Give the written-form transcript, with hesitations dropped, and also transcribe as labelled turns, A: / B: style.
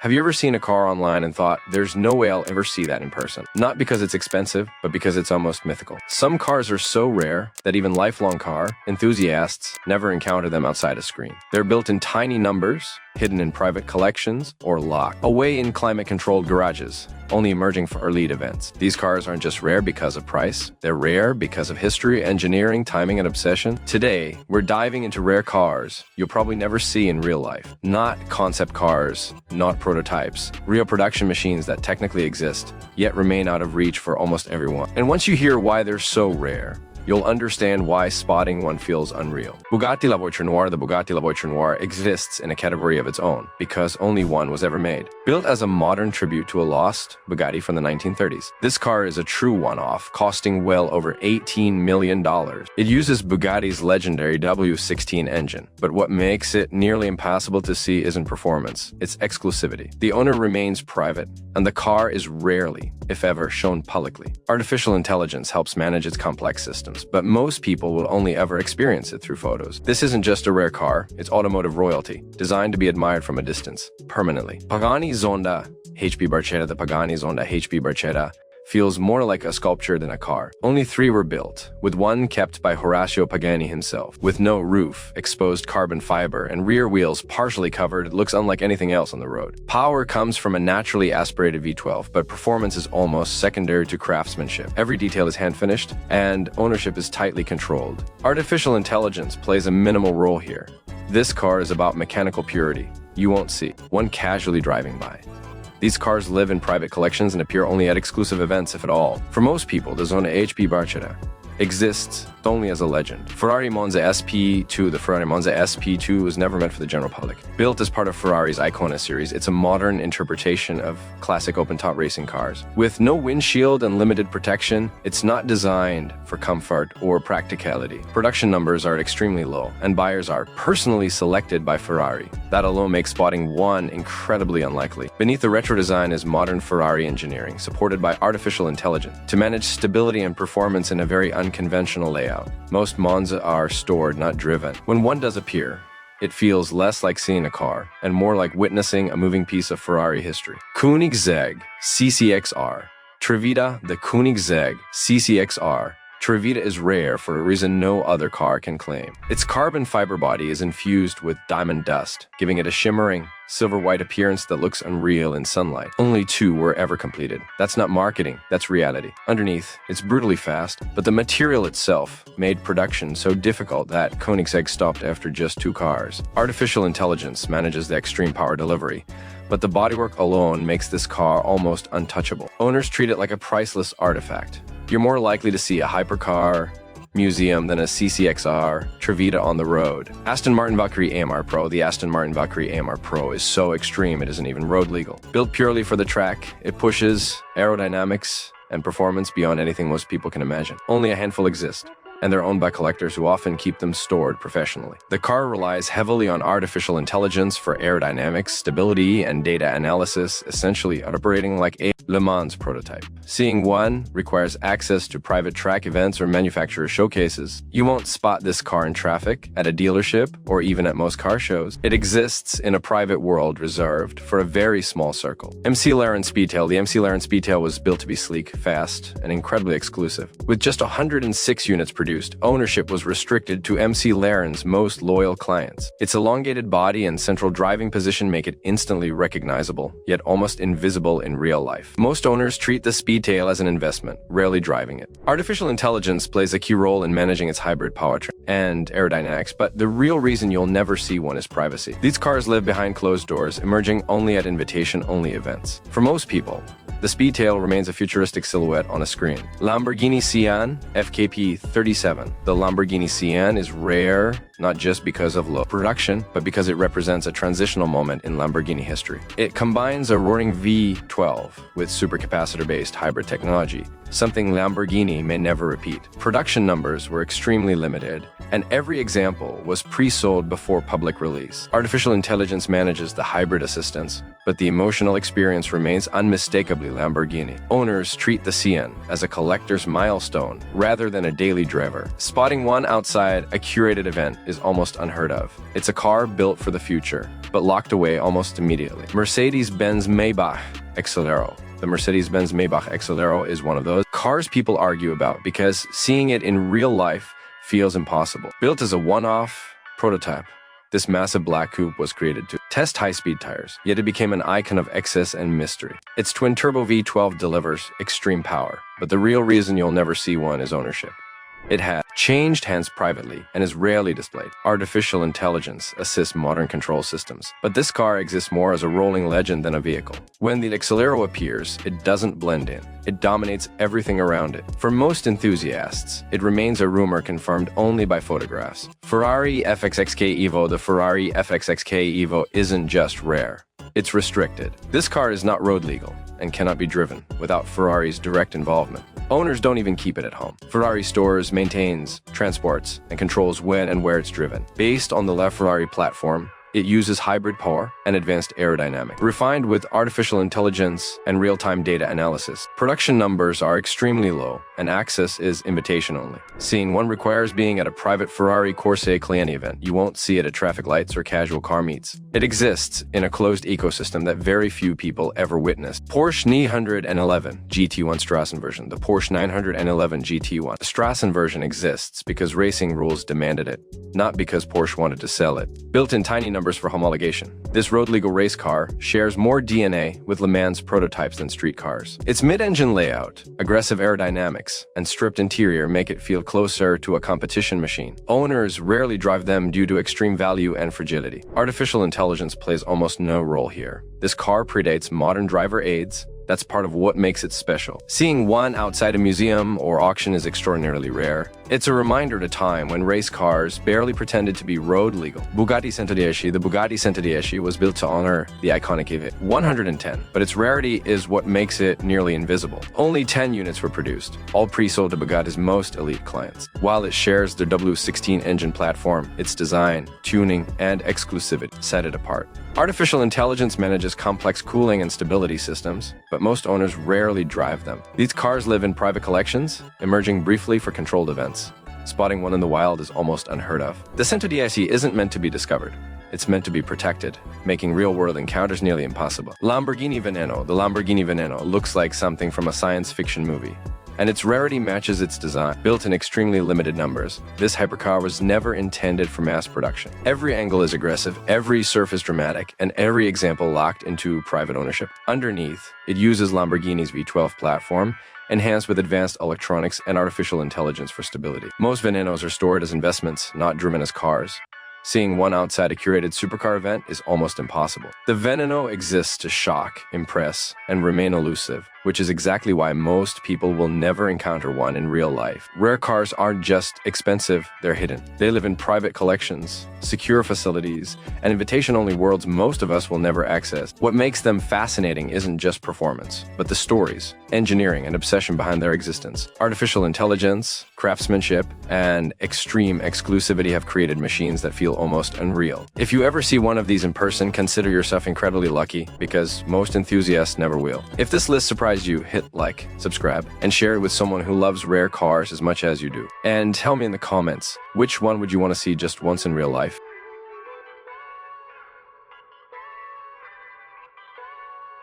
A: Have you ever seen a car online and thought, there's no way I'll ever see that in person? Not because it's expensive, but because it's almost mythical. Some cars are so rare that even lifelong car enthusiasts never encounter them outside a screen. They're built in tiny numbers, hidden in private collections, or locked away in climate-controlled garages, only emerging for elite events. These cars aren't just rare because of price, they're rare because of history, engineering, timing, and obsession. Today, we're diving into rare cars you'll probably never see in real life. Not concept cars, not prototypes, real production machines that technically exist, yet remain out of reach for almost everyone. And once you hear why they're so rare, you'll understand why spotting one feels unreal. Bugatti La Voiture Noire, the Bugatti La Voiture Noire exists in a category of its own, because only one was ever made. Built as a modern tribute to a lost Bugatti from the 1930s, this car is a true one-off, costing well over $18 million. It uses Bugatti's legendary W16 engine, but what makes it nearly impossible to see isn't performance, it's exclusivity. The owner remains private, and the car is rarely, if ever, shown publicly. Artificial intelligence helps manage its complex systems, but most people will only ever experience it through photos. This isn't just a rare car, it's automotive royalty, designed to be admired from a distance, permanently. Pagani Zonda HP Barchetta, the Pagani Zonda HP Barchetta, feels more like a sculpture than a car. Only 3 were built, with one kept by Horacio Pagani himself. With no roof, exposed carbon fiber, and rear wheels partially covered, it looks unlike anything else on the road. Power comes from a naturally aspirated V12, but performance is almost secondary to craftsmanship. Every detail is hand-finished, and ownership is tightly controlled. Artificial intelligence plays a minimal role here. This car is about mechanical purity. You won't see one casually driving by. These cars live in private collections and appear only at exclusive events, if at all. For most people, the Zonda HP Barchetta exists only as a legend. Ferrari Monza SP2, the Ferrari Monza SP2 was never meant for the general public. Built as part of Ferrari's Icona series, it's a modern interpretation of classic open-top racing cars. With no windshield and limited protection, it's not designed for comfort or practicality. Production numbers are extremely low, and buyers are personally selected by Ferrari. That alone makes spotting one incredibly unlikely. Beneath the retro design is modern Ferrari engineering, supported by artificial intelligence, to manage stability and performance in a very unconventional layout. Most Monza are stored, not driven. When one does appear, it feels less like seeing a car and more like witnessing a moving piece of Ferrari history. Koenigsegg CCXR. Trevita, the Koenigsegg CCXR. Trevita is rare for a reason no other car can claim. Its carbon fiber body is infused with diamond dust, giving it a shimmering, silver-white appearance that looks unreal in sunlight. Only 2 were ever completed. That's not marketing, that's reality. Underneath, it's brutally fast, but the material itself made production so difficult that Koenigsegg stopped after just 2 cars. Artificial intelligence manages the extreme power delivery, but the bodywork alone makes this car almost untouchable. Owners treat it like a priceless artifact. You're more likely to see a hypercar museum than a CCXR Trevita on the road. Aston Martin Valkyrie AMR Pro. The Aston Martin Valkyrie AMR Pro is so extreme it isn't even road legal. Built purely for the track, it pushes aerodynamics and performance beyond anything most people can imagine. Only a handful exist, and they're owned by collectors who often keep them stored professionally. The car relies heavily on artificial intelligence for aerodynamics, stability, and data analysis, essentially operating like a Le Mans prototype. Seeing one requires access to private track events or manufacturer showcases. You won't spot this car in traffic, at a dealership, or even at most car shows. It exists in a private world reserved for a very small circle. MC Laren Speedtail. The MC Laren Speedtail was built to be sleek, fast, and incredibly exclusive. With just 106 units produced, ownership was restricted to MC Laren's most loyal clients. Its elongated body and central driving position make it instantly recognizable, yet almost invisible in real life. Most owners treat the Speedtail as an investment, rarely driving it. Artificial intelligence plays a key role in managing its hybrid powertrain and aerodynamics, but the real reason you'll never see one is privacy. These cars live behind closed doors, emerging only at invitation-only events. For most people, the Speedtail remains a futuristic silhouette on a screen. Lamborghini Sian FKP 37. The Lamborghini Sian is rare not just because of low production, but because it represents a transitional moment in Lamborghini history. It combines a roaring V12 with supercapacitor-based hybrid technology, something Lamborghini may never repeat. Production numbers were extremely limited, and every example was pre-sold before public release. Artificial intelligence manages the hybrid assistance, but the emotional experience remains unmistakably Lamborghini. Owners treat the Cien as a collector's milestone rather than a daily driver. Spotting one outside a curated event is almost unheard of. It's a car built for the future, but locked away almost immediately. Mercedes-Benz Maybach Exelero. The Mercedes-Benz Maybach Exelero is one of those cars people argue about because seeing it in real life feels impossible. Built as a one-off prototype, this massive black coupe was created to test high-speed tires, yet it became an icon of excess and mystery. Its twin-turbo V12 delivers extreme power, but the real reason you'll never see one is ownership. It has changed hands privately and is rarely displayed. Artificial intelligence assists modern control systems, but this car exists more as a rolling legend than a vehicle. When the Exelero appears, it doesn't blend in. It dominates everything around it. For most enthusiasts, it remains a rumor confirmed only by photographs. Ferrari FXXK Evo. The Ferrari FXXK Evo isn't just rare. It's restricted. This car is not road legal and cannot be driven without Ferrari's direct involvement. Owners don't even keep it at home. Ferrari stores, maintains, transports, and controls when and where it's driven. Based on the LaFerrari platform, it uses hybrid power and advanced aerodynamics, refined with artificial intelligence and real-time data analysis. Production numbers are extremely low, and access is invitation only. Seeing one requires being at a private Ferrari Corse Clienti event. You won't see it at traffic lights or casual car meets. It exists in a closed ecosystem that very few people ever witnessed. Porsche 911 GT1 Strassen version. The Porsche 911 GT1. The Strassen version exists because racing rules demanded it, not because Porsche wanted to sell it. Built in tiny numbers for homologation, this road-legal race car shares more DNA with Le Mans prototypes than street cars. Its mid-engine layout, aggressive aerodynamics, and stripped interior make it feel closer to a competition machine. Owners rarely drive them due to extreme value and fragility. Artificial intelligence plays almost no role here. This car predates modern driver aids. That's part of what makes it special. Seeing one outside a museum or auction is extraordinarily rare. It's a reminder at a time when race cars barely pretended to be road legal. Bugatti 110. The Bugatti 110 was built to honor the iconic EV 110, but its rarity is what makes it nearly invisible. Only 10 units were produced, all pre-sold to Bugatti's most elite clients. While it shares their W16 engine platform, its design, tuning, and exclusivity set it apart. Artificial intelligence manages complex cooling and stability systems, but most owners rarely drive them. These cars live in private collections, emerging briefly for controlled events. Spotting one in the wild is almost unheard of. The 110 isn't meant to be discovered. It's meant to be protected, making real-world encounters nearly impossible. Lamborghini Veneno. The Lamborghini Veneno looks like something from a science fiction movie, and its rarity matches its design. Built in extremely limited numbers, this hypercar was never intended for mass production. Every angle is aggressive, every surface dramatic, and every example locked into private ownership. Underneath, it uses Lamborghini's V12 platform, enhanced with advanced electronics and artificial intelligence for stability. Most Venenos are stored as investments, not driven as cars. Seeing one outside a curated supercar event is almost impossible. The Veneno exists to shock, impress, and remain elusive, which is exactly why most people will never encounter one in real life. Rare cars aren't just expensive, they're hidden. They live in private collections, secure facilities, and invitation-only worlds most of us will never access. What makes them fascinating isn't just performance, but the stories, engineering, and obsession behind their existence. Artificial intelligence, craftsmanship, and extreme exclusivity have created machines that feel almost unreal. If you ever see one of these in person, consider yourself incredibly lucky, because most enthusiasts never will. If this list surprised you, hit like, subscribe, and share it with someone who loves rare cars as much as you do. And tell me in the comments, which one would you want to see just once in real life?